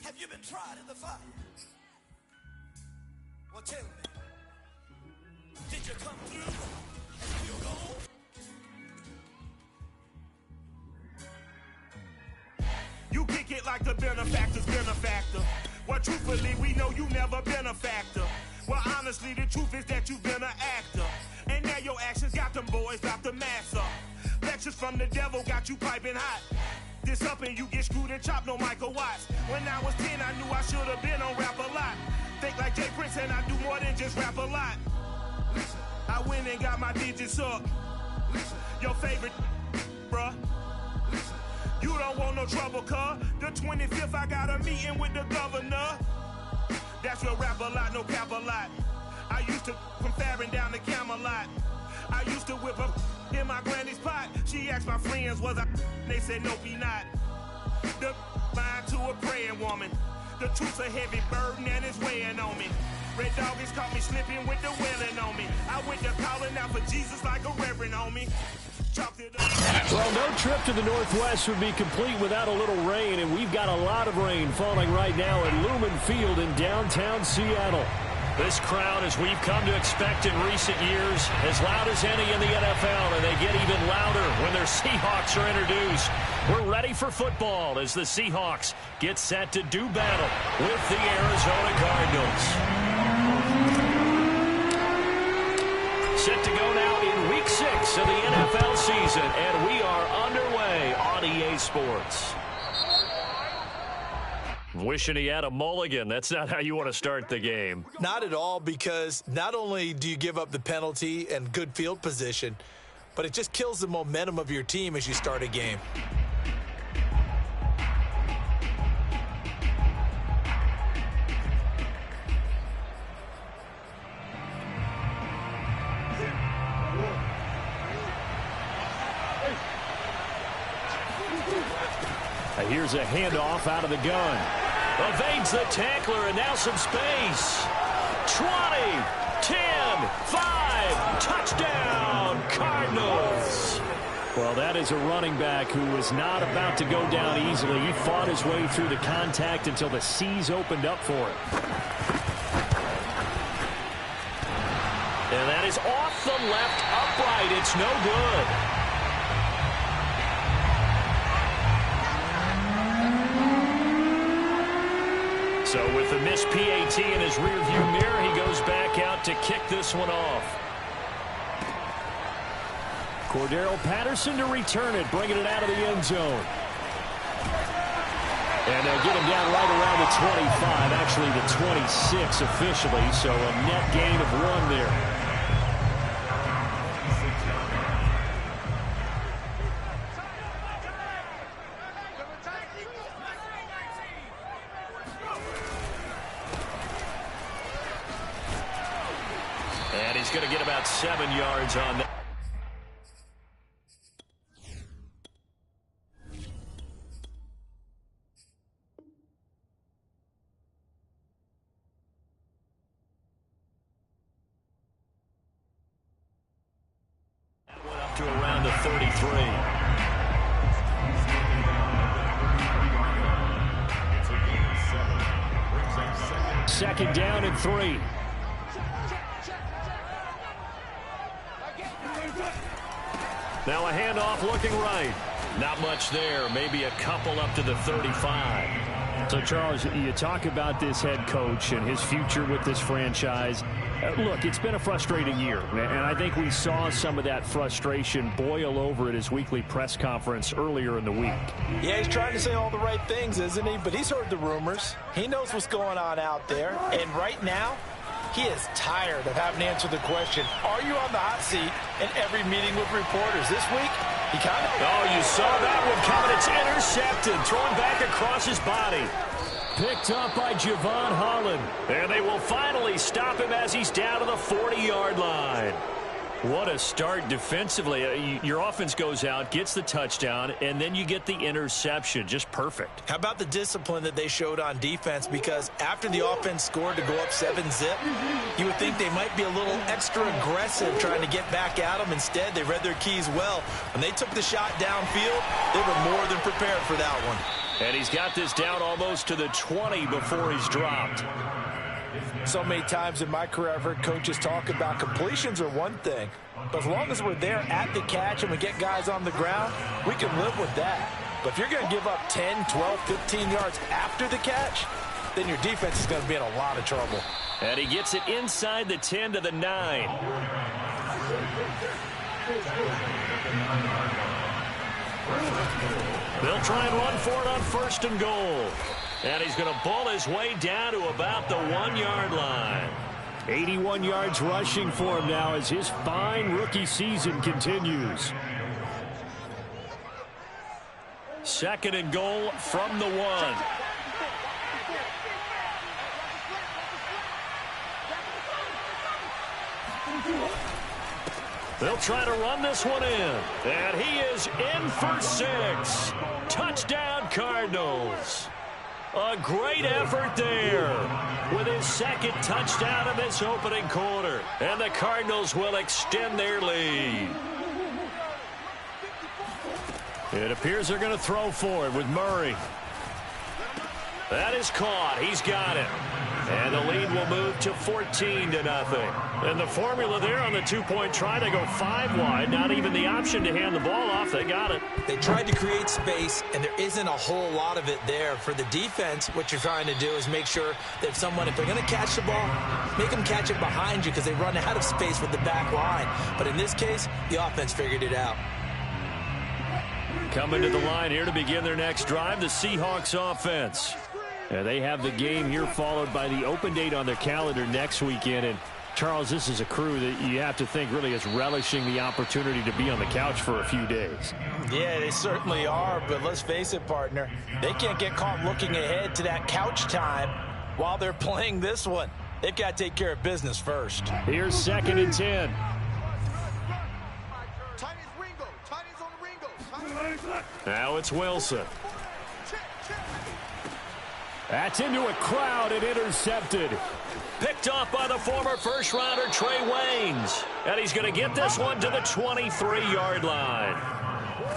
Have you been tried in the fire? Well, tell me, did you come through and feel gold? You kick it like the benefactor's benefactor. Well, truthfully, we know you never been a factor. Well, honestly, the truth is that you've been an actor. And now your actions got them boys out the mess up. Lectures from the devil got you piping hot. This up and you get screwed and chopped, no Michael Watts. When I was 10, I knew I should have been on Rap a Lot. Think like Jay Prince and I do more than just rap a lot. I went and got my digits up. Your favorite, bruh. You don't want no trouble, cuz. The 25th, I got a meeting with the governor. That's real rap a lot, no cap a lot. I used to from Farron down to Camelot. I used to whip up in my granny's pot. She asked my friends, was I? They said, no, be not. The line to a praying woman. The truth's a heavy burden and it's weighing on me. Red Doggies caught me slipping with the wailing on me. I went to calling out for Jesus like a reverend on me. Well, no trip to the Northwest would be complete without a little rain, and we've got a lot of rain falling right now at Lumen Field in downtown Seattle. This crowd, as we've come to expect in recent years, as loud as any in the NFL, and they get even louder when their Seahawks are introduced. We're ready for football as the Seahawks get set to do battle with the Arizona Cardinals. Set to go now in Week 6 of the NFL season, and we are underway on EA Sports. Wishing he had a mulligan. That's not how you want to start the game. Not at all, because not only do you give up the penalty and good field position, but it just kills the momentum of your team as you start a game. Here's a handoff out of the gun. Evades the tackler, and now some space. 20, 10, 5, touchdown, Cardinals. Well, that is a running back who was not about to go down easily. He fought his way through the contact until the seas opened up for him. And that is off the left upright. It's no good. So with the missed PAT in his rearview mirror, he goes back out to kick this one off. Cordero Patterson to return it, bringing it out of the end zone. And they'll get him down right around the 25, actually the 26 officially, so a net gain of 1 there. And he's going to get about 7 yards on that. Went up to around the 33. Second down and 3. Now a handoff looking right. Not much there. Maybe a couple up to the 35. So, Charles, you talk about this head coach and his future with this franchise. Look, it's been a frustrating year, and I think we saw some of that frustration boil over at his weekly press conference earlier in the week. Yeah, he's trying to say all the right things, isn't he? But he's heard the rumors. He knows what's going on out there. And right now, he is tired of having to answer the question, are you on the hot seat, in every meeting with reporters. This week, he kind of... Oh, you saw that one coming. It's intercepted, thrown back across his body. Picked up by Javon Holland. And they will finally stop him as he's down to the 40-yard line. What a start defensively. Your offense goes out, gets the touchdown, and then you get the interception. Just perfect. How about the discipline that they showed on defense? Because after the offense scored to go up 7-zip, you would think they might be a little extra aggressive trying to get back at them. Instead, they read their keys well. When they took the shot downfield, they were more than prepared for that one. And he's got this down almost to the 20 before he's dropped. So many times in my career I've heard coaches talk about completions are one thing, but as long as we're there at the catch and we get guys on the ground, we can live with that. But if you're going to give up 10, 12, 15 yards after the catch, then your defense is going to be in a lot of trouble. And he gets it inside the 10 to the 9. They'll try and run for it on 1st and goal. And he's going to ball his way down to about the 1-yard line. 81 yards rushing for him now as his fine rookie season continues. 2nd and goal from the 1. They'll try to run this one in. And he is in for 6. Touchdown, Cardinals. A great effort there with his 2nd touchdown of this opening quarter. And the Cardinals will extend their lead. It appears they're going to throw for it with Murray. That is caught. He's got it. And the lead will move to 14-0. And the formula there on the 2-point try, they go 5 wide. Not even the option to hand the ball off. They got it. They tried to create space, and there isn't a whole lot of it there. For the defense, what you're trying to do is make sure that if they're going to catch the ball, make them catch it behind you because they run out of space with the back line. But in this case, the offense figured it out. Coming to the line here to begin their next drive, the Seahawks offense. And they have the game here followed by the open date on their calendar next weekend. And, Charles, this is a crew that you have to think really is relishing the opportunity to be on the couch for a few days. Yeah, they certainly are. But let's face it, partner, they can't get caught looking ahead to that couch time while they're playing this one. They've got to take care of business first. Here's 2nd and 10. Now it's Wilson. That's into a crowd and intercepted. Picked off by the former first-rounder Trey Waynes. And he's going to get this one to the 23-yard line.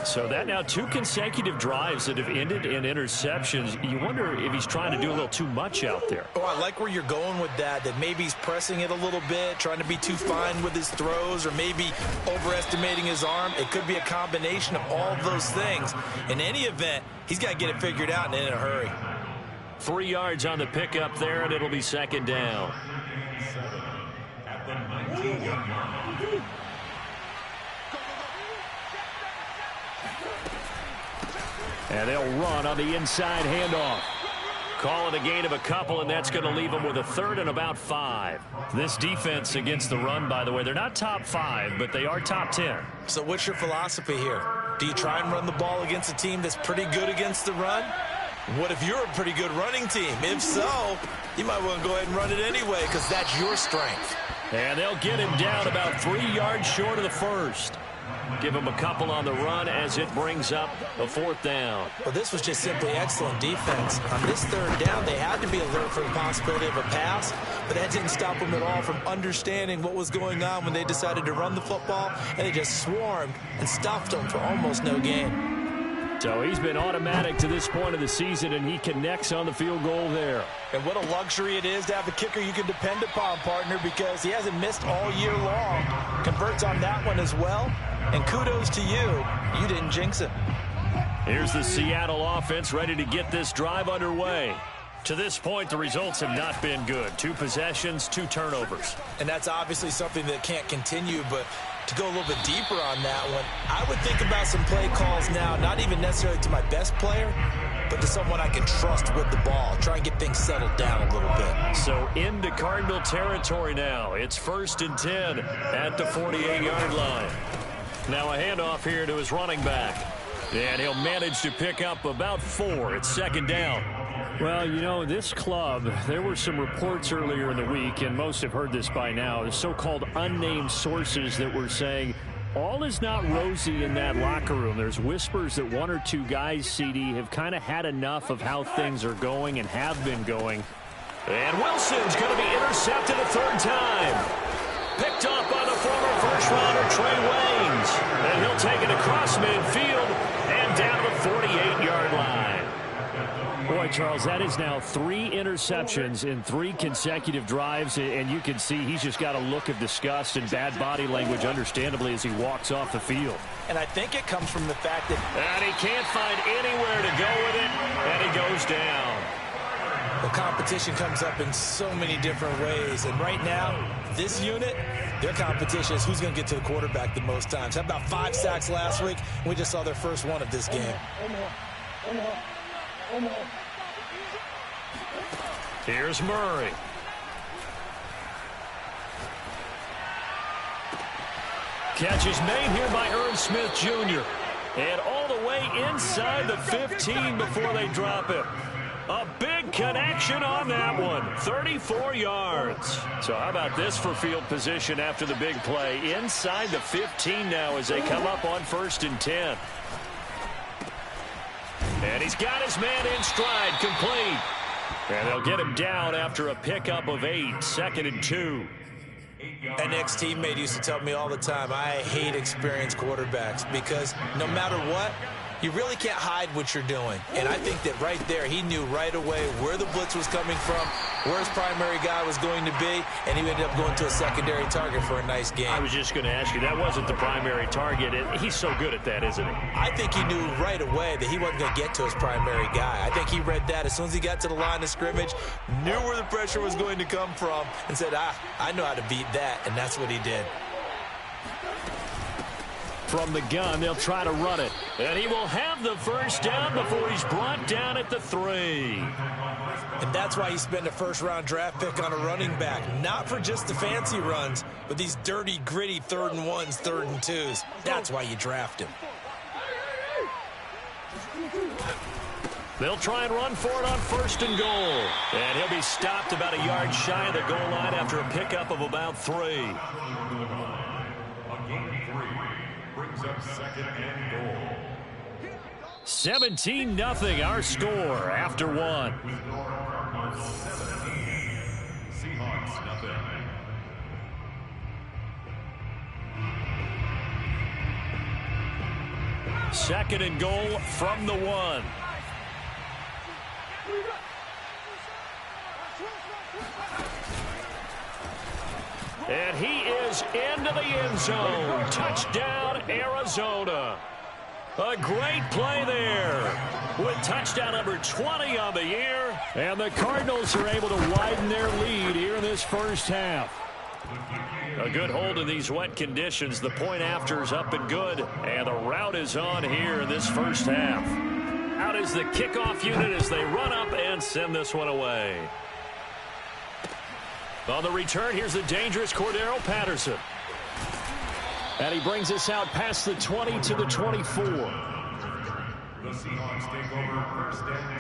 So that now 2 consecutive drives that have ended in interceptions. You wonder if he's trying to do a little too much out there. Oh, I like where you're going with that maybe he's pressing it a little bit, trying to be too fine with his throws, or maybe overestimating his arm. It could be a combination of all of those things. In any event, he's got to get it figured out and in a hurry. 3 yards on the pickup there, and it'll be 2nd down. And they'll run on the inside handoff. Call it a gain of a couple, and that's going to leave them with a 3rd and about 5. This defense against the run, by the way, they're not top 5, but they are top 10. So what's your philosophy here? Do you try and run the ball against a team that's pretty good against the run? What if you're a pretty good running team? If so, you might want to go ahead and run it anyway because that's your strength. And they'll get him down about 3 yards short of the 1st. Give him a couple on the run as it brings up a 4th down. Well, this was just simply excellent defense. On this 3rd down, they had to be alert for the possibility of a pass, but that didn't stop them at all from understanding what was going on when they decided to run the football, and they just swarmed and stuffed them for almost no gain. So he's been automatic to this point of the season, and he connects on the field goal there. And what a luxury it is to have a kicker you can depend upon, partner, because he hasn't missed all year long. Converts on that one as well. And kudos to you. You didn't jinx it. Here's the Seattle offense ready to get this drive underway. To this point, the results have not been good. 2 possessions, 2 turnovers. And that's obviously something that can't continue, but to go a little bit deeper on that one, I would think about some play calls now, not even necessarily to my best player, but to someone I can trust with the ball. Try and get things settled down a little bit. So into Cardinal territory now. It's 1st and 10 at the 48-yard line. Now a handoff here to his running back. And he'll manage to pick up about 4. It's 2nd down. Well, you know, this club, there were some reports earlier in the week, and most have heard this by now, the so-called unnamed sources that were saying all is not rosy in that locker room. There's whispers that 1 or 2 guys, CD, have kind of had enough of how things are going and have been going. And Wilson's going to be intercepted a 3rd time. Picked off by the former first-rounder Trey Waynes. And he'll take it across midfield and down to the 48-yard line. Boy, Charles, that is now 3 interceptions in 3 consecutive drives, and you can see he's just got a look of disgust and bad body language, understandably, as he walks off the field. And I think it comes from the fact that... And he can't find anywhere to go with it, and he goes down. The competition comes up in so many different ways, and right now, this unit, their competition is who's going to get to the quarterback the most times. How about 5 sacks last week? We just saw their first one of this game. Here's Murray. Catch is made here by Irv Smith Jr. And all the way inside the 15 before they drop it. A big connection on that one. 34 yards. So how about this for field position after the big play? Inside the 15 now as they come up on 1st and 10. And he's got his man in stride, complete. And they'll get him down after a pickup of 8, 2nd and 2. An ex-teammate used to tell me all the time, I hate experienced quarterbacks because no matter what, you really can't hide what you're doing. And I think that right there, he knew right away where the blitz was coming from, where his primary guy was going to be, and he ended up going to a secondary target for a nice game. I was just going to ask you, that wasn't the primary target. He's so good at that, isn't he? I think he knew right away that he wasn't going to get to his primary guy. I think he read that as soon as he got to the line of scrimmage, knew where the pressure was going to come from, and said, I know how to beat that, and that's what he did. From the gun, they'll try to run it. And he will have the first down before he's brought down at the 3. And that's why you spend a first-round draft pick on a running back. Not for just the fancy runs, but these dirty, gritty 3rd and 1s, 3rd and 2s. That's why you draft him. They'll try and run for it on 1st and goal. And he'll be stopped about a yard shy of the goal line after a pickup of about 3. 17-0 our score after 1. Seahawks nothing. Second and goal from the 1. And he is into the end zone. Touchdown, Arizona. A great play there with touchdown number 20 on the year. And the Cardinals are able to widen their lead here in this first half. A good hold in these wet conditions. The point after is up and good. And the route is on here in this first half. Out is the kickoff unit as they run up and send this one away. On the return, here's the dangerous Cordero Patterson. And he brings us out past the 20 to the 24. The Seahawks take over 1st and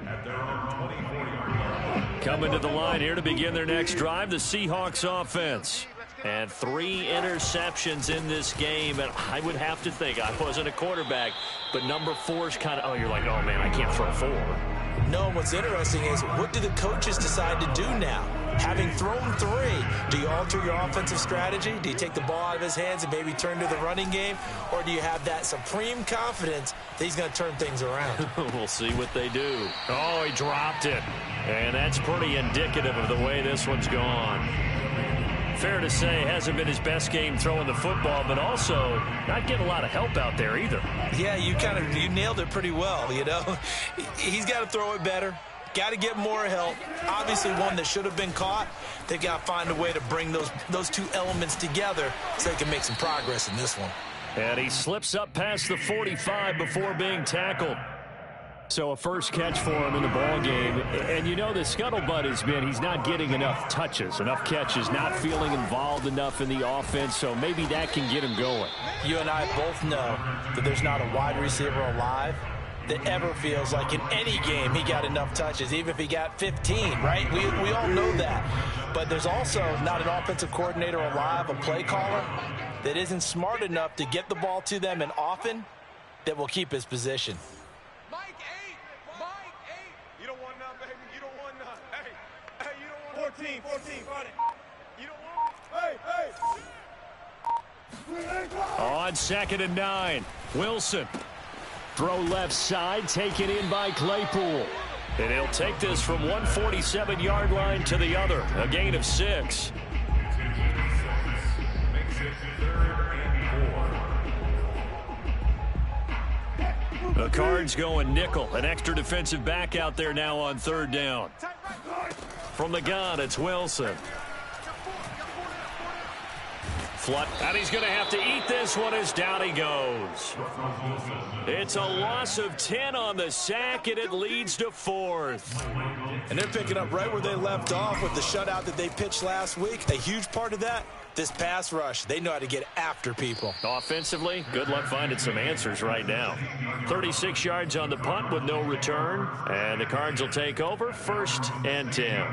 10 at their own 24-yard line. Coming to the line here to begin their next drive, the Seahawks offense. And 3 interceptions in this game. And I would have to think, I wasn't a quarterback, but number 4 is kind of, you're like, oh, man, I can't throw 4. No, what's interesting is what do the coaches decide to do now? Having thrown 3, do you alter your offensive strategy? Do you take the ball out of his hands and maybe turn to the running game? Or do you have that supreme confidence that he's going to turn things around? We'll see what they do. Oh, he dropped it. And that's pretty indicative of the way this one's gone. Fair to say, hasn't been his best game throwing the football, but also not getting a lot of help out there either. Yeah, you nailed it pretty well, you know. He's got to throw it better. Got to get more help. Obviously one that should have been caught. They got to find a way to bring those 2 elements together so they can make some progress in this one. And he slips up past the 45 before being tackled. So a first catch for him in the ball game. And you know the scuttlebutt has been he's not getting enough touches, enough catches, not feeling involved enough in the offense. So maybe that can get him going. You and I both know that there's not a wide receiver alive that ever feels like in any game he got enough touches, even if he got 15, right? We all know that. But there's also not an offensive coordinator alive, a play caller, that isn't smart enough to get the ball to them and often that will keep his position. Mike 8! Mike 8! You don't want none, baby. You don't want none. Hey, you don't want 14, fight it. You don't want... Hey! On 2nd and 9, Wilson. Throw left side, taken in by Claypool. And he'll take this from 147-yard line to the other. A gain of 6. Makes it 3rd and 4. The Cards going nickel. An extra defensive back out there now on 3rd down. From the gun, it's Wilson. Flood, and he's going to have to eat this one as down he goes. It's a loss of 10 on the sack, and it leads to 4th. And they're picking up right where they left off with the shutout that they pitched last week. A huge part of that, this pass rush. They know how to get after people. Offensively, good luck finding some answers right now. 36 yards on the punt with no return, and the Cards will take over 1st and 10.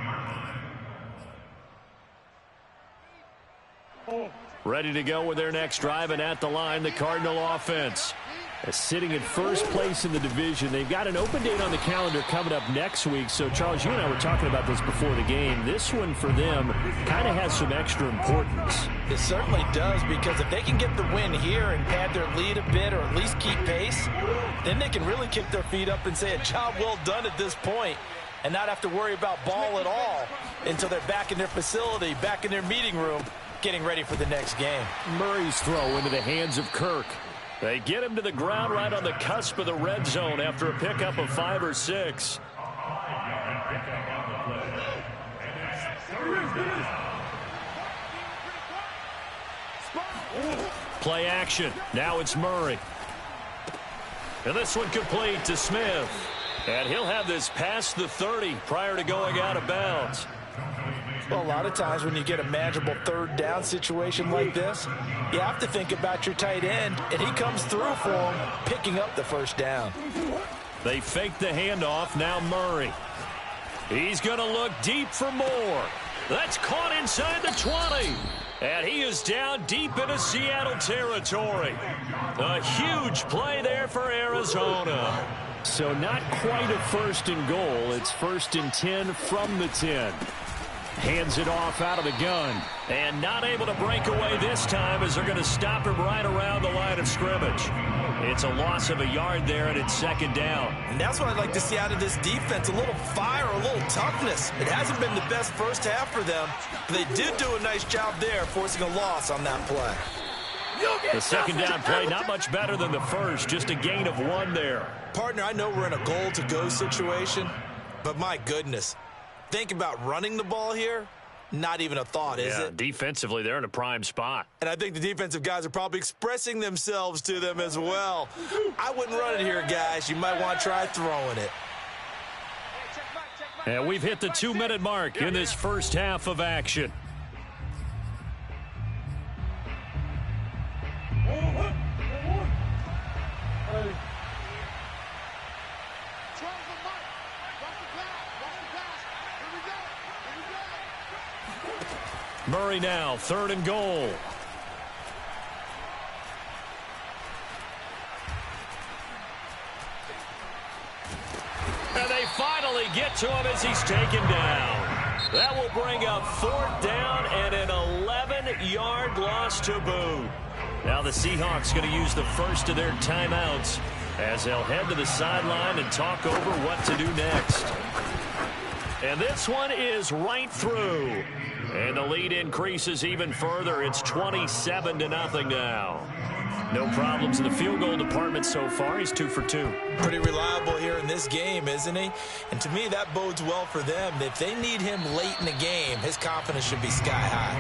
Ready to go with their next drive, and at the line, the Cardinal offense. Sitting in first place in the division. They've got an open date on the calendar coming up next week. So, Charles, you and I were talking about this before the game. This one for them kind of has some extra importance. It certainly does, because if they can get the win here and pad their lead a bit or at least keep pace, then they can really kick their feet up and say a job well done at this point and not have to worry about ball at all until they're back in their facility, back in their meeting room, getting ready for the next game. Murray's throw into the hands of Kirk. They get him to the ground right on the cusp of the red zone after a pickup of 5 or 6. Play action. Now it's Murray. And this one complete to Smith. And he'll have this past the 30 prior to going out of bounds. Well, a lot of times when you get a manageable 3rd down situation like this, you have to think about your tight end, and he comes through for him, picking up the 1st down. They fake the handoff. Now Murray. He's going to look deep for more. That's caught inside the 20. And he is down deep into Seattle territory. A huge play there for Arizona. So not quite a 1st and goal. It's 1st and 10 from the 10. Hands it off out of the gun. And not able to break away this time as they're going to stop him right around the line of scrimmage. It's a loss of a yard there, and it's 2nd down. And that's what I'd like to see out of this defense, a little fire, a little toughness. It hasn't been the best first half for them, but they did do a nice job there forcing a loss on that play. The 2nd down play, not much better than the first, just a gain of 1 there. Partner, I know we're in a goal-to-go situation, but my goodness, think about running the ball here. Not even a thought, is it? Defensively, they're in a prime spot. And I think the defensive guys are probably expressing themselves to them as well. I wouldn't run it here, guys. You might want to try throwing it. And we've hit the 2-minute mark in this first half of action. Murray now, 3rd and goal. And they finally get to him as he's taken down. That will bring up 4th down and an 11-yard loss to boot. Now the Seahawks going to use the first of their timeouts as they'll head to the sideline and talk over what to do next. And this one is right through. And the lead increases even further. It's 27-0 now. No problems in the field goal department so far. He's 2 for 2. Pretty reliable here in this game, isn't he? And to me, that bodes well for them. If they need him late in the game, his confidence should be sky high.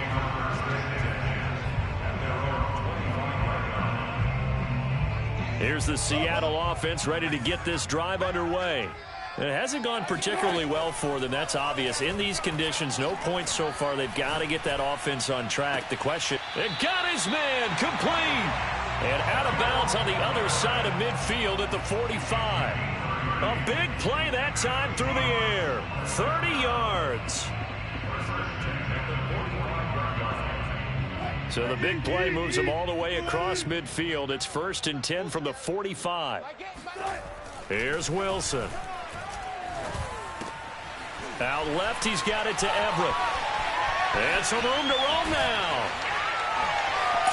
Here's the Seattle offense ready to get this drive underway. It hasn't gone particularly well for them. That's obvious. In these conditions, no points so far. They've got to get that offense on track. The question, it got his man complete. And out of bounds on the other side of midfield at the 45. A big play that time through the air. 30 yards. So the big play moves them all the way across midfield. It's 1st and 10 from the 45. Here's Wilson. Out left, he's got it to Everett. And some room to roam now.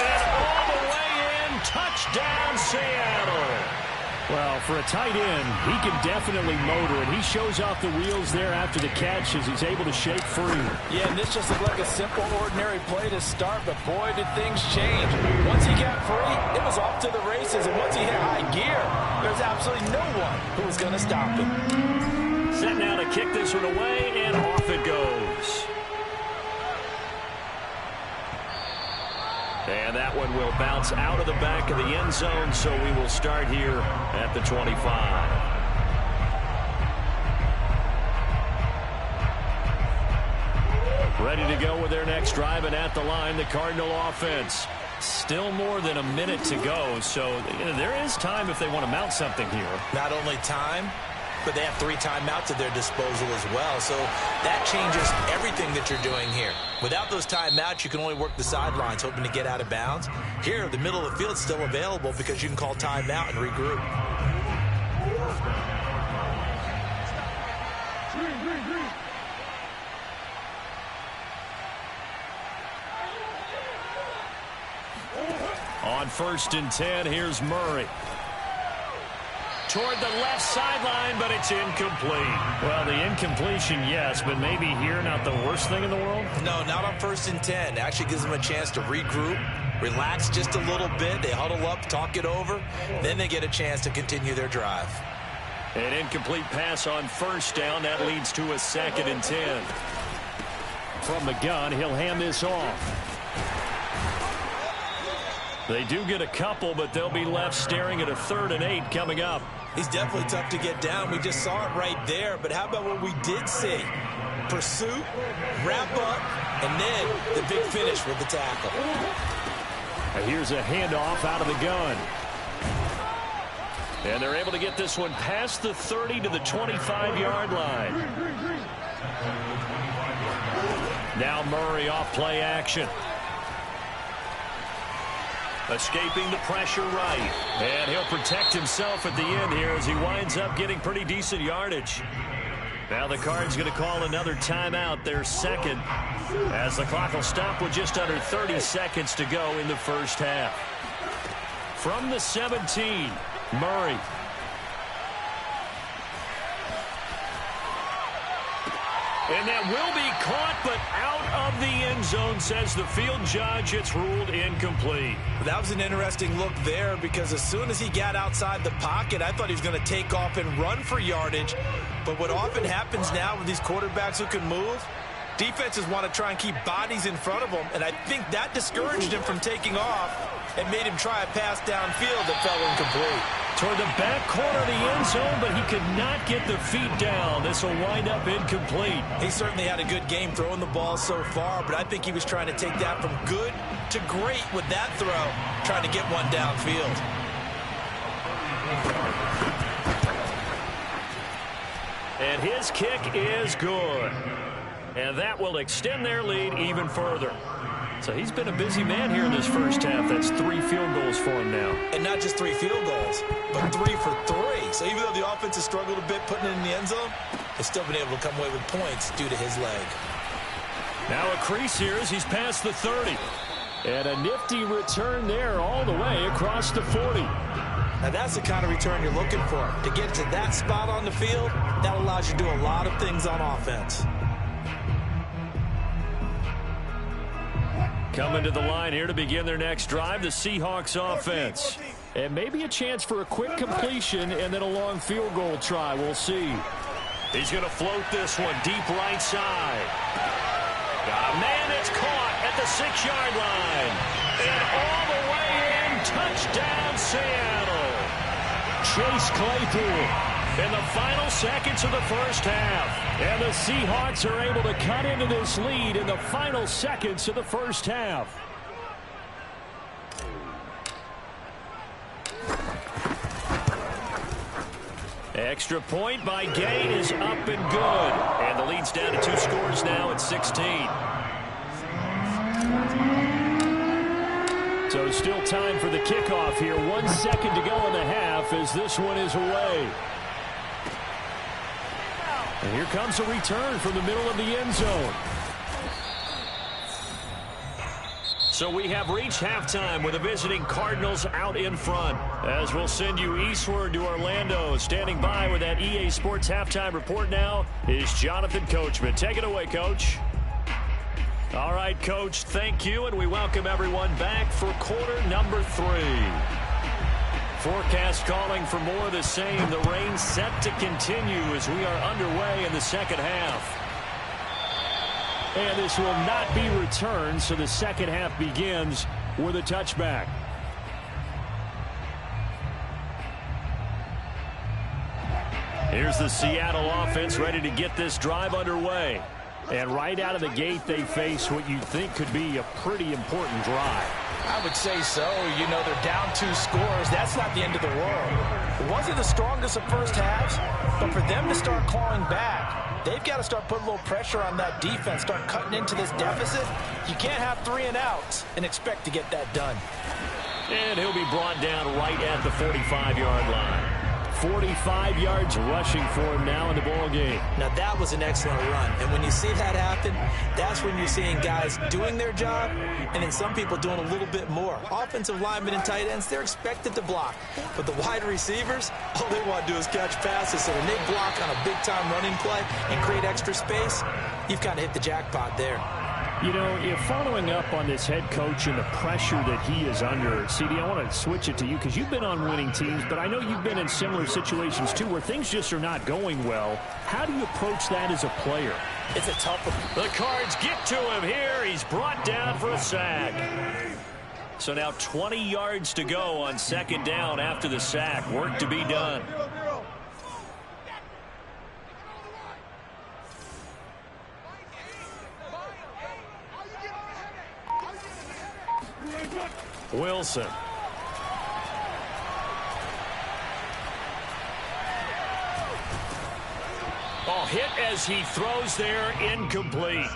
And all the way in, touchdown Seattle. Well, for a tight end, he can definitely motor it. He shows off the wheels there after the catch as he's able to shake free. Yeah, and this just looked like a simple, ordinary play to start, but boy, did things change. Once he got free, it was off to the races, and once he hit high gear, there's absolutely no one who was going to stop him. Set now to kick this one away, and off it goes. And that one will bounce out of the back of the end zone, so we will start here at the 25. Ready to go with their next drive, and at the line, the Cardinal offense. Still more than a minute to go, so there is time if they want to mount something here. Not only time, but they have 3 timeouts at their disposal as well. So that changes everything that you're doing here. Without those timeouts, you can only work the sidelines, hoping to get out of bounds. Here, the middle of the field is still available because you can call timeout and regroup. On 1st and 10, here's Murray. Toward the left sideline, but it's incomplete. Well, the incompletion, yes, but maybe here not the worst thing in the world? No, not on 1st and 10. It actually gives them a chance to regroup, relax just a little bit. They huddle up, talk it over. Then they get a chance to continue their drive. An incomplete pass on 1st down. That leads to a 2nd and 10. From the gun, he'll hand this off. They do get a couple, but they'll be left staring at a 3rd and 8 coming up. He's definitely tough to get down. We just saw it right there. But how about what we did see? Pursuit, wrap up, and then the big finish with the tackle. Here's a handoff out of the gun. And they're able to get this one past the 30 to the 25-yard line. Now Murray off play action. Escaping the pressure right. And he'll protect himself at the end here as he winds up getting pretty decent yardage. Now the Cards going to call another timeout, their 2nd, as the clock will stop with just under 30 seconds to go in the first half. From the 17, Murray. And that will be caught, but out of the end zone, says the field judge. It's ruled incomplete. That was an interesting look there because as soon as he got outside the pocket, I thought he was going to take off and run for yardage. But what often happens now with these quarterbacks who can move, defenses want to try and keep bodies in front of them, and I think that discouraged him from taking off and made him try a pass downfield that fell incomplete. Toward the back corner of the end zone, but he could not get the feet down. This will wind up incomplete. He certainly had a good game throwing the ball so far, but I think he was trying to take that from good to great with that throw, trying to get one downfield. And his kick is good. And that will extend their lead even further. So he's been a busy man here in this first half. That's 3 field goals for him now. And not just 3 field goals, but 3 for 3. So even though the offense has struggled a bit putting it in the end zone, they've still been able to come away with points due to his leg. Now a crease here as he's past the 30. And a nifty return there all the way across the 40. Now that's the kind of return you're looking for. To get to that spot on the field, that allows you to do a lot of things on offense. Coming to the line here to begin their next drive, the Seahawks offense. And maybe a chance for a quick completion and then a long field goal try. We'll see. He's going to float this one deep right side. Got a man that's caught at the 6-yard line. And all the way in, touchdown Seattle. Chase Claypool in the final seconds of the first half. And the Seahawks are able to cut into this lead in the final seconds of the first half. Extra point by Gay is up and good. And the lead's down to 2 scores now at 16. So still time for the kickoff here. 1 second to go in the half as this one is away. And here comes a return from the middle of the end zone. So we have reached halftime with the visiting Cardinals out in front. As we'll send you eastward to Orlando. Standing by with that EA Sports halftime report now is Jonathan Coachman. Take it away, Coach. All right, Coach, thank you, and we welcome everyone back for quarter number 3. Forecast calling for more of the same. The rain set to continue as we are underway in the second half. And this will not be returned, so the second half begins with a touchback. Here's the Seattle offense ready to get this drive underway. And right out of the gate, they face what you think could be a pretty important drive. I would say so. You know, they're down 2 scores. That's not the end of the world. It wasn't the strongest of first halves, but for them to start clawing back, they've got to start putting a little pressure on that defense, start cutting into this deficit. You can't have 3 and outs and expect to get that done. And he'll be brought down right at the 45-yard line. 45 yards rushing for him now in the ball game. Now, that was an excellent run. And when you see that happen, that's when you're seeing guys doing their job and then some people doing a little bit more. Offensive linemen and tight ends, they're expected to block. But the wide receivers, all they want to do is catch passes. So when they block on a big-time running play and create extra space, you've kind of hit the jackpot there. You know, if following up on this head coach and the pressure that he is under, CD, I want to switch it to you because you've been on winning teams, but I know you've been in similar situations too where things just are not going well. How do you approach that as a player? It's a tough one. The Cards get to him here. He's brought down for a sack. So now 20 yards to go on second down after the sack. Work to be done. Wilson. Oh, hit as he throws there, incomplete.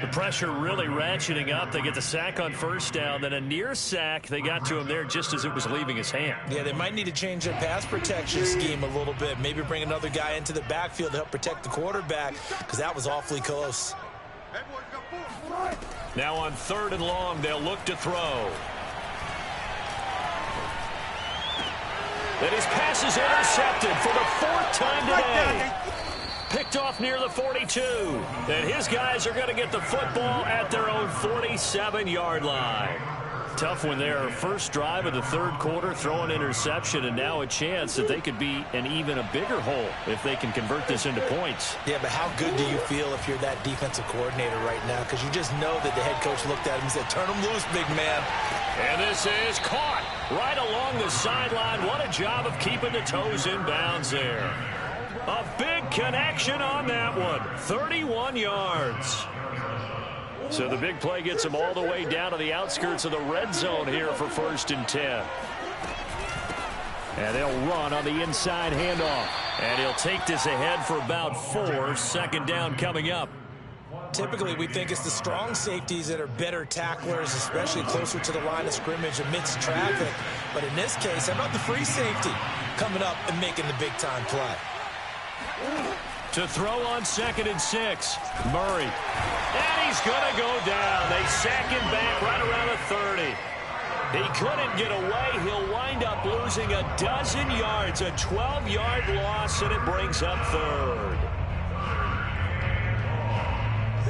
The pressure really ratcheting up. They get the sack on first down, then a near sack. They got to him there just as it was leaving his hand. Yeah, they might need to change their pass protection scheme a little bit. Maybe bring another guy into the backfield to help protect the quarterback because that was awfully close. Now on 3rd and long, they'll look to throw. And his pass is intercepted for the 4th time today. Picked off near the 42. And his guys are going to get the football at their own 47-yard line. Tough one there. First drive of the 3rd quarter, throw an interception, and now a chance that they could be in even a bigger hole if they can convert this into points. Yeah, but how good do you feel if you're that defensive coordinator right now? Because you just know that the head coach looked at him and said, turn him loose, big man. And this is caught right along the sideline. What a job of keeping the toes in bounds there. A big connection on that one. 31 yards. So the big play gets him all the way down to the outskirts of the red zone here for 1st and 10. And they'll run on the inside handoff. And he'll take this ahead for about 4. 2nd down coming up. Typically, we think it's the strong safeties that are better tacklers, especially closer to the line of scrimmage amidst traffic. But in this case, how about the free safety coming up and making the big-time play? To throw on 2nd and 6. Murray. And he's going to go down. They sack him back right around the 30. He couldn't get away. He'll wind up losing a dozen yards. A 12-yard loss, and it brings up 3rd.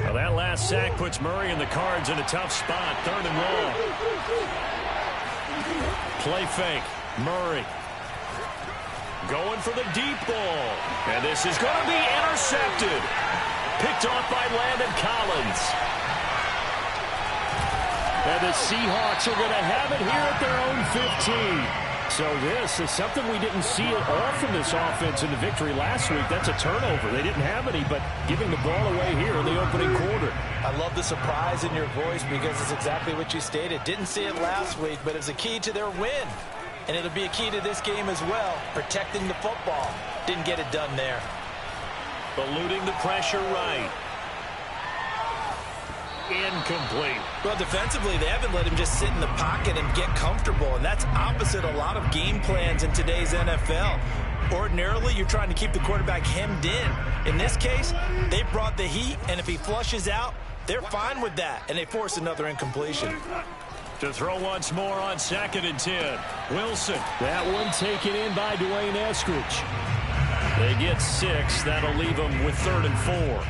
Well, that last sack puts Murray and the Cards in a tough spot. 3rd and long. Play fake. Murray. Going for the deep ball. And this is going to be intercepted. Picked off by Landon Collins. And the Seahawks are going to have it here at their own 15. So this is something we didn't see at all from this offense in the victory last week. That's a turnover. They didn't have any, but giving the ball away here in the opening quarter. I love the surprise in your voice because it's exactly what you stated. Didn't see it last week, but it's a key to their win. And it'll be a key to this game as well, protecting the football. Didn't get it done there. Eluding the pressure right. Incomplete. Well, defensively, they haven't let him just sit in the pocket and get comfortable, and that's opposite a lot of game plans in today's NFL. Ordinarily, you're trying to keep the quarterback hemmed in. In this case, they brought the heat, and if he flushes out, They're fine with that, and they force another incompletion. To throw once more on 2nd and 10. Wilson. That one taken in by Dwayne Eskridge. They get 6. That'll leave them with 3rd and 4.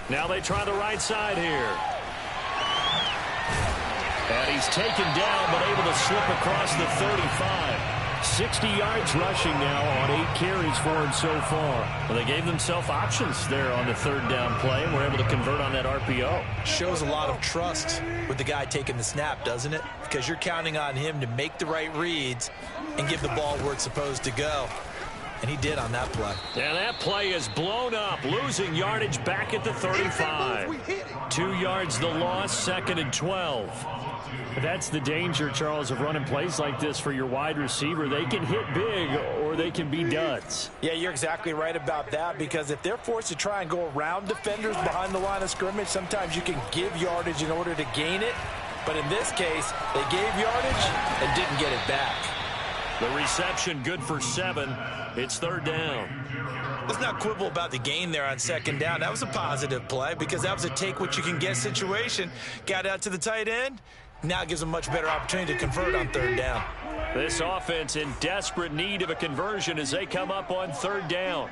Now they try the right side here. And he's taken down, but able to slip across the 35. 60 yards rushing now on 8 carries for him so far. Well, they gave themselves options there on the 3rd down play, and were able to convert on that RPO. Shows a lot of trust with the guy taking the snap, doesn't it? Because you're counting on him to make the right reads and give the ball where it's supposed to go. And he did on that play. And that play is blown up, losing yardage back at the 35. 2 yards the loss, 2nd and 12. That's the danger, Charles, of running plays like this for your wide receiver. They can hit big or they can be duds. Yeah, you're exactly right about that, because if they're forced to try and go around defenders behind the line of scrimmage, sometimes you can give yardage in order to gain it. But in this case, they gave yardage and didn't get it back. The reception good for 7. It's 3rd down. Let's not quibble about the gain there on 2nd down. That was a positive play because that was a take-what-you-can-get situation. Got out to the tight end. Now it gives them a much better opportunity to convert on 3rd down. This offense in desperate need of a conversion as they come up on 3rd down.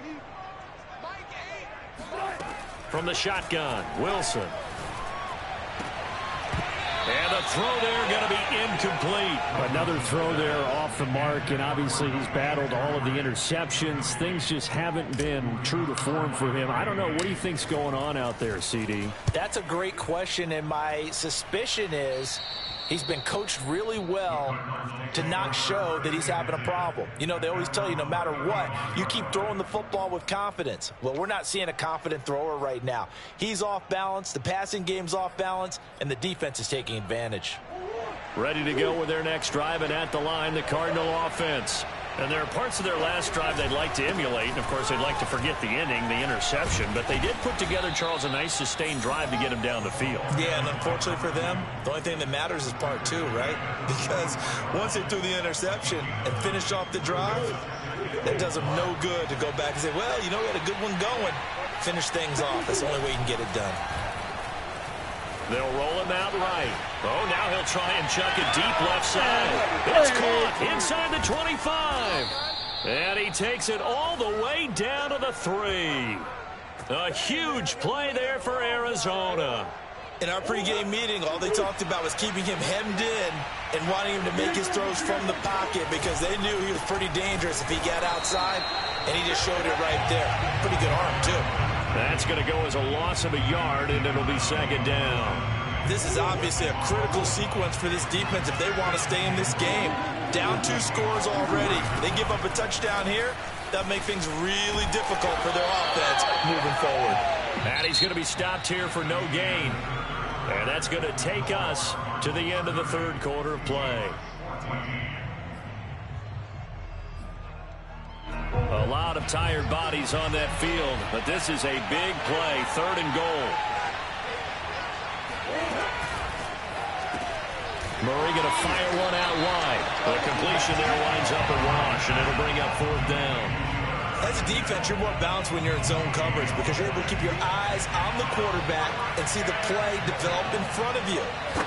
From the shotgun, Wilson. And the throw there going to be incomplete. Another throw there off the mark, and obviously he's battled all of the interceptions. Things just haven't been true to form for him. I don't know. What do you think's going on out there, CD? That's a great question, and my suspicion is he's been coached really well to not show that he's having a problem. You know, they always tell you no matter what, you keep throwing the football with confidence. Well, we're not seeing a confident thrower right now. He's off balance, the passing game's off balance, and the defense is taking advantage. Ready to go with their next drive, and at the line, the Cardinal offense. And there are parts of their last drive they'd like to emulate. And, of course, they'd like to forget the inning, the interception. But they did put together, Charles, a nice sustained drive to get him down the field. Yeah, and unfortunately for them, the only thing that matters is part 2, right? Because once they threw the interception and finished off the drive, it does them no good to go back and say, well, you know, we had a good one going. Finish things off. That's the only way you can get it done. They'll roll him out right. Oh, now he'll try and chuck it deep left side. It's caught inside the 25. And he takes it all the way down to the 3. A huge play there for Arizona. In our pregame meeting, all they talked about was keeping him hemmed in and wanting him to make his throws from the pocket because they knew he was pretty dangerous if he got outside, and he just showed it right there. Pretty good arm, too. That's going to go as a loss of a yard, and it'll be 2nd down. This is obviously a critical sequence for this defense if they want to stay in this game. Down 2 scores already. They give up a touchdown here. That'll make things really difficult for their offense moving forward. And he's going to be stopped here for no gain. And that's going to take us to the end of the 3rd quarter of play. A lot of tired bodies on that field, but this is a big play, 3rd and goal. Murray going to fire one out wide. The completion there winds up a rush, and it'll bring up 4th down. As a defense, you're more balanced when you're in zone coverage because you're able to keep your eyes on the quarterback and see the play develop in front of you.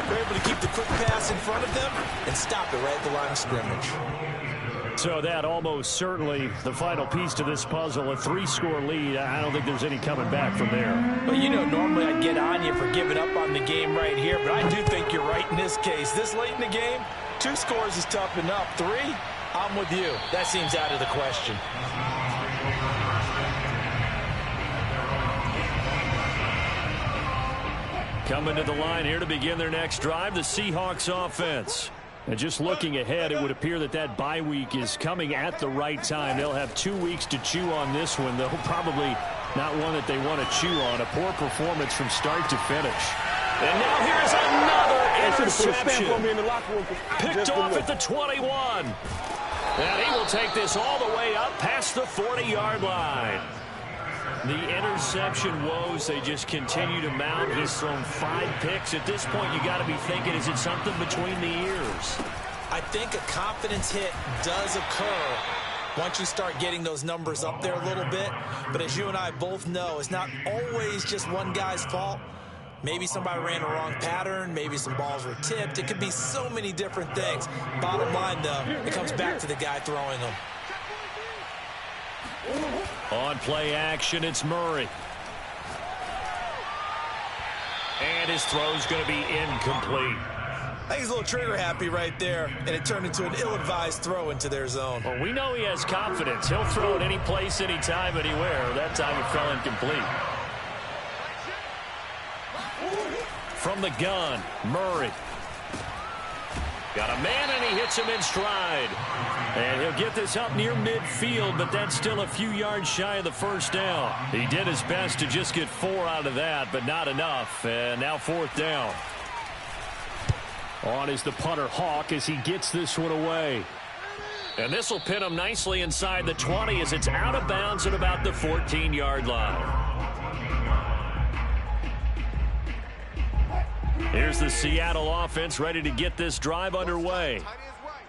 You're able to keep the quick pass in front of them and stop it right at the line of scrimmage. So that almost certainly the final piece to this puzzle, a 3-score lead. I don't think there's any coming back from there. Well, you know, normally I'd get on you for giving up on the game right here, but I do think you're right in this case. This late in the game, 2 scores is tough enough. 3, I'm with you. That seems out of the question. Coming to the line here to begin their next drive, the Seahawks offense. And just looking ahead, it would appear that that bye week is coming at the right time. They'll have 2 weeks to chew on this one, though probably not one that they want to chew on. A poor performance from start to finish. And now here's another interception. Picked off at the 21. And he will take this all the way up past the 40-yard line. The interception woes, they just continue to mount. He's thrown 5 picks. At this point, you got to be thinking, is it something between the ears? I think a confidence hit does occur once you start getting those numbers up there a little bit. But as you and I both know, it's not always just one guy's fault. Maybe somebody ran a wrong pattern. Maybe some balls were tipped. It could be so many different things. Bottom line, though, it comes back to the guy throwing them. On play action, it's Murray. And his throw's going to be incomplete. I think he's a little trigger happy right there, and it turned into an ill-advised throw into their zone. Well, we know he has confidence. He'll throw it any place, anytime, anywhere. That time it fell incomplete. From the gun, Murray. Got a man, and he hits him in stride. And he'll get this up near midfield, but that's still a few yards shy of the first down. He did his best to just get 4 out of that, but not enough. And now 4th down. On is the punter, Hawk, as he gets this one away. And this will pin him nicely inside the 20 as it's out of bounds at about the 14-yard line. Here's the Seattle offense ready to get this drive underway.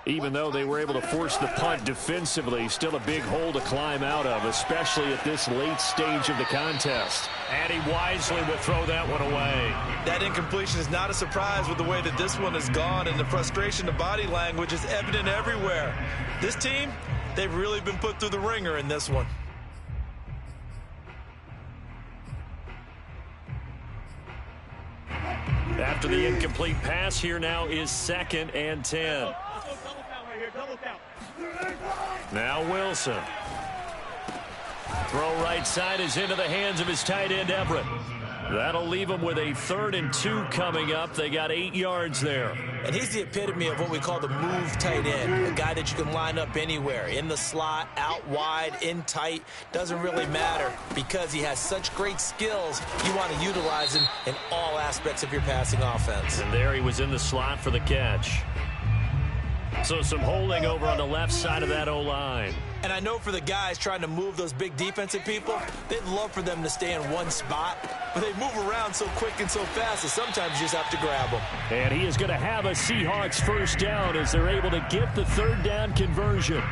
Even though they were able to force the punt defensively, still a big hole to climb out of, especially at this late stage of the contest. And he wisely will throw that one away. That incompletion is not a surprise with the way that this one has gone, and the frustration of body language is evident everywhere. This team, they've really been put through the ringer in this one. After the incomplete pass, here now is 2nd and 10. Now Wilson. Throw right side is into the hands of his tight end, Everett. That'll leave him with a 3rd and 2 coming up. They got 8 yards there. And he's the epitome of what we call the move tight end, a guy that you can line up anywhere, in the slot, out wide, in tight. Doesn't really matter because he has such great skills. You want to utilize him in all aspects of your passing offense. And there he was in the slot for the catch. So some holding over on the left side of that O-line. And I know for the guys trying to move those big defensive people, they'd love for them to stay in one spot, but they move around so quick and so fast that sometimes you just have to grab them. And he is going to have a Seahawks 1st down as they're able to get the 3rd down conversion.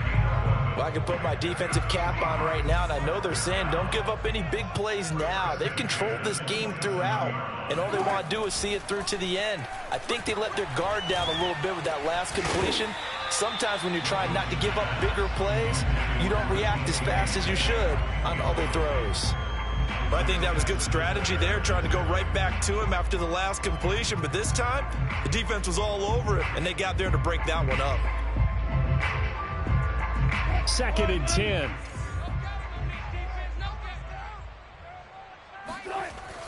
Well, I can put my defensive cap on right now, and I know they're saying don't give up any big plays now. They've controlled this game throughout, and all they want to do is see it through to the end. I think they let their guard down a little bit with that last completion. Sometimes when you're trying not to give up bigger plays, you don't react as fast as you should on other throws. But I think that was good strategy there, trying to go right back to him after the last completion. But this time, the defense was all over it, and they got there to break that one up. 2nd and 10.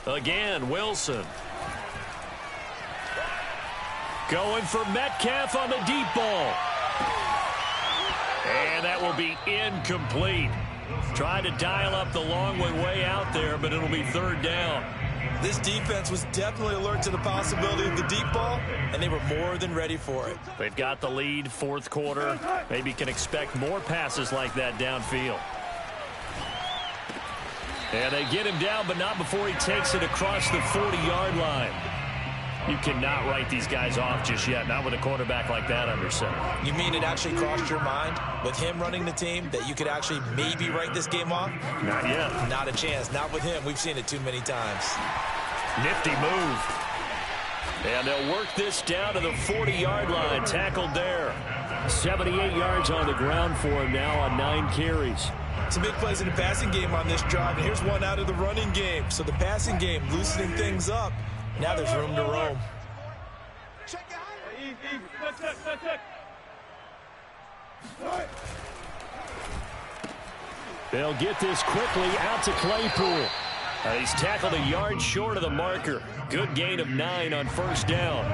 Again, Wilson. Going for Metcalf on the deep ball. And that will be incomplete. Trying to dial up the long way out there, but it'll be 3rd down. This defense was definitely alert to the possibility of the deep ball, and they were more than ready for it. They've got the lead, 4th quarter. Maybe can expect more passes like that downfield. And they get him down, but not before he takes it across the 40-yard line. You cannot write these guys off just yet, not with a quarterback like that under center. You mean it actually crossed your mind with him running the team that you could actually maybe write this game off? Not yet. Not a chance. Not with him. We've seen it too many times. Nifty move. And they'll work this down to the 40-yard line. Tackled there. 78 yards on the ground for him now on 9 carries. Some big plays in the passing game on this drive, and here's one out of the running game. So the passing game loosening things up. Now there's room to roam. They'll get this quickly out to Claypool. He's tackled a yard short of the marker. Good gain of 9 on 1st down.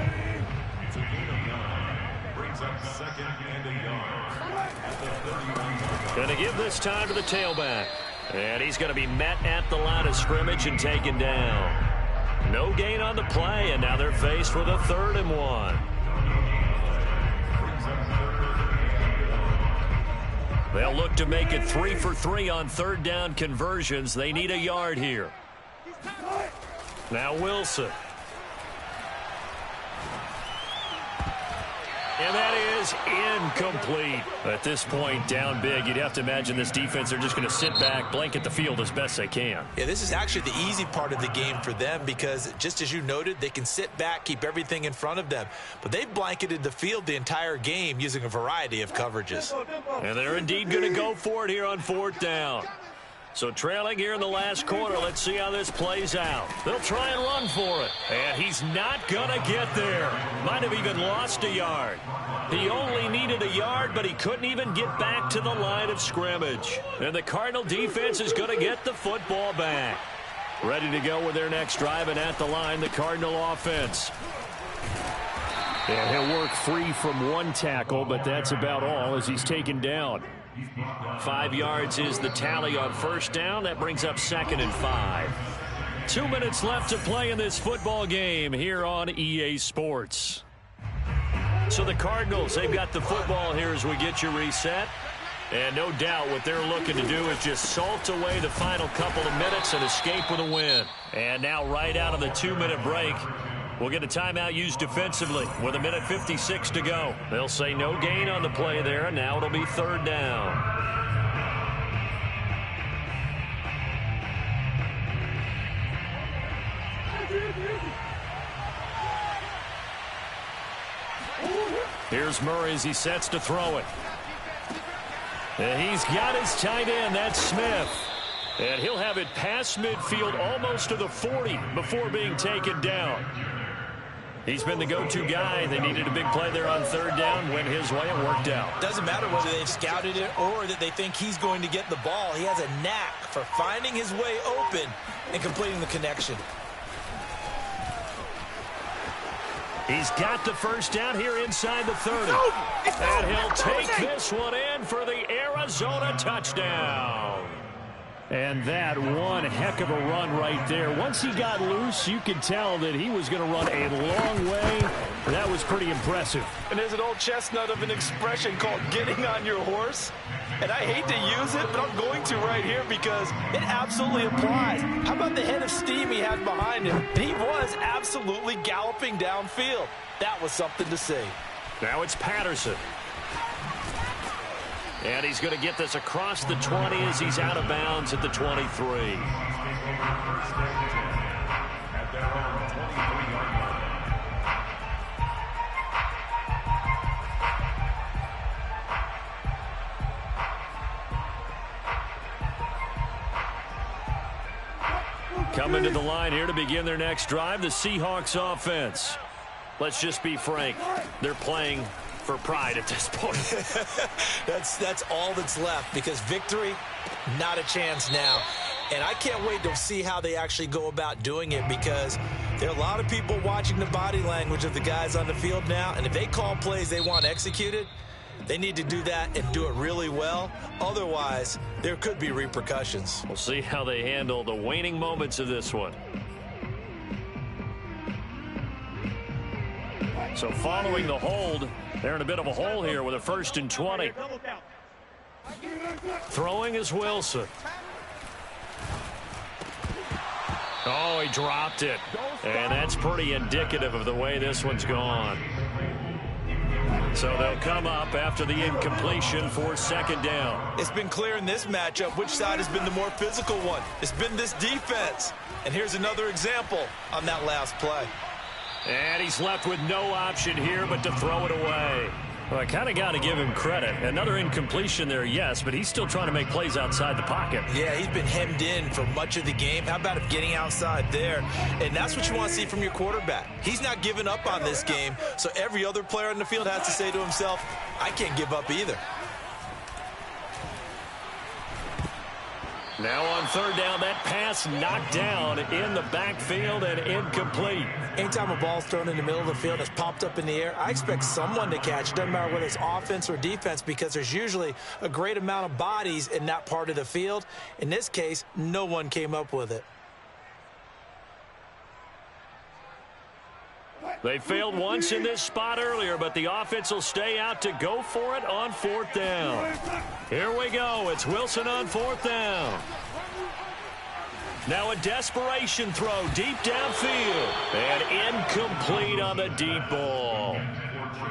Going to give this time to the tailback. And he's going to be met at the line of scrimmage and taken down. No gain on the play, and now they're faced with a 3rd and 1. They'll look to make it 3 for 3 on third down conversions. They need a yard here. Now Wilson. And that is incomplete. At this point, down big, you'd have to imagine this defense, they're just going to sit back, blanket the field as best they can. Yeah, this is actually the easy part of the game for them because, just as you noted, they can sit back, keep everything in front of them. But they've blanketed the field the entire game using a variety of coverages. And they're indeed going to go for it here on fourth down. So trailing here in the last quarter, let's see how this plays out. They'll try and run for it. And he's not going to get there. Might have even lost a yard. He only needed a yard, but he couldn't even get back to the line of scrimmage. And the Cardinal defense is going to get the football back. Ready to go with their next drive, and at the line, the Cardinal offense. And he'll work free from one tackle, but that's about all as he's taken down. 5 yards is the tally on first down. That brings up 2nd and 5. 2 minutes left to play in this football game here on EA Sports. So the Cardinals, they've got the football here as we get you reset. And no doubt what they're looking to do is just salt away the final couple of minutes and escape with a win. And now right out of the 2-minute break, we'll get a timeout used defensively with 1:56 to go. They'll say no gain on the play there, and now it'll be third down. Here's Murray as he sets to throw it. And he's got his tight end, that's Smith. And he'll have it past midfield almost to the 40 before being taken down. He's been the go-to guy. They needed a big play there on third down. Went his way and worked out. Doesn't matter whether they've scouted it or that they think he's going to get the ball. He has a knack for finding his way open and completing the connection. He's got the first down here inside the 30. And he'll take this one in for the Arizona touchdown. And that one heck of a run right there. Once he got loose, you could tell that he was going to run a long way. That was pretty impressive. And there's an old chestnut of an expression called getting on your horse. And I hate to use it, but I'm going to right here because it absolutely applies. How about the head of steam he had behind him? He was absolutely galloping downfield. That was something to see. Now it's Patterson. And he's going to get this across the 20 as he's out of bounds at the 23. At their own 23-yard line. Coming to the line here to begin their next drive, the Seahawks offense. Let's just be frank. They're playing for pride at this point. That's all that's left because victory, not a chance now. And I can't wait to see how they actually go about doing it because there are a lot of people watching the body language of the guys on the field now. And if they call plays they want executed, they need to do that and do it really well. Otherwise, there could be repercussions. We'll see how they handle the waning moments of this one. So following the hold, they're in a bit of a hole here with a 1st and 20. Throwing is Wilson. Oh, he dropped it. And that's pretty indicative of the way this one's gone. So they'll come up after the incompletion for 2nd down. It's been clear in this matchup which side has been the more physical one. It's been this defense. And here's another example on that last play. And he's left with no option here but to throw it away. Well, I kind of got to give him credit. Another incompletion there, yes, but he's still trying to make plays outside the pocket. Yeah, he's been hemmed in for much of the game. How about him getting outside there? And that's what you want to see from your quarterback. He's not giving up on this game, so every other player on the field has to say to himself, I can't give up either. Now on 3rd down, that pass knocked down in the backfield and incomplete. Anytime a ball's thrown in the middle of the field that's popped up in the air, I expect someone to catch. Doesn't matter whether it's offense or defense because there's usually a great amount of bodies in that part of the field. In this case, no one came up with it. They failed once in this spot earlier, but the offense will stay out to go for it on 4th down. Here we go. It's Wilson on 4th down. Now a desperation throw deep downfield. And incomplete on the deep ball.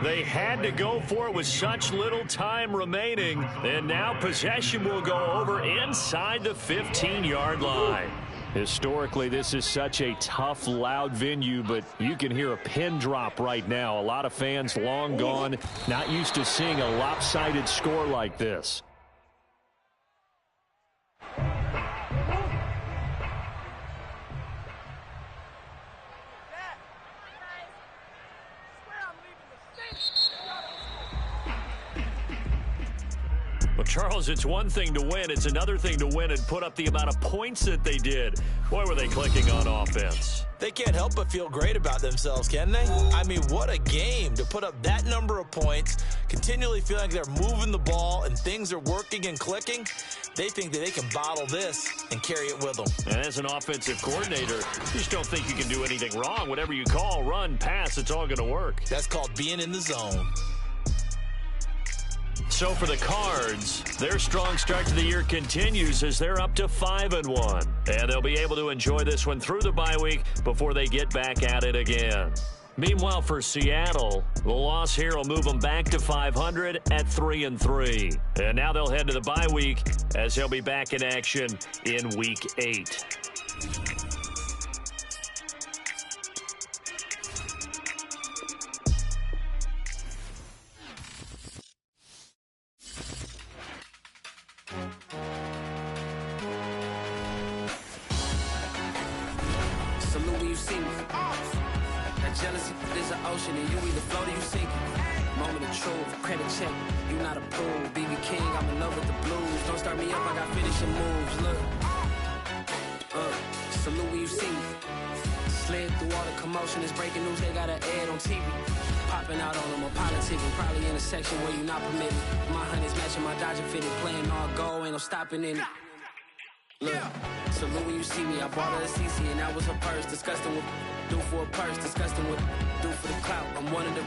They had to go for it with such little time remaining. And now possession will go over inside the 15-yard line. Historically, this is such a tough, loud venue, but you can hear a pin drop right now. A lot of fans long gone, not used to seeing a lopsided score like this. Well, Charles, it's one thing to win. It's another thing to win and put up the amount of points that they did. Boy, were they clicking on offense. They can't help but feel great about themselves, can they? I mean, what a game to put up that number of points, continually feeling like they're moving the ball and things are working and clicking. They think that they can bottle this and carry it with them. And as an offensive coordinator, you just don't think you can do anything wrong. Whatever you call, run, pass, it's all going to work. That's called being in the zone. So for the Cards, their strong start to the year continues as they're up to 5-1. And they'll be able to enjoy this one through the bye week before they get back at it again. Meanwhile, for Seattle, the loss here will move them back to 500 at 3-3. And now they'll head to the bye week as they'll be back in action in Week 8. Salute when you see me. That jealousy is an ocean, and you either float or you sink it. Moment of truth, credit check, you not approved. BB King, I'm in love with the blues. Don't start me up, I got finishing moves. Look, salute when you see me. Slid through all the commotion, it's breaking news, they got an ad on TV. Popping out on them, or politicking, probably in a section where you not permitted. My honey's matching my Dodger fitted, playing all go, ain't no stopping in it. Look, salute when you see me. I bought her a CC and that was her purse. Disgusting with do for a purse. Disgusting with do for the clout. I'm one of the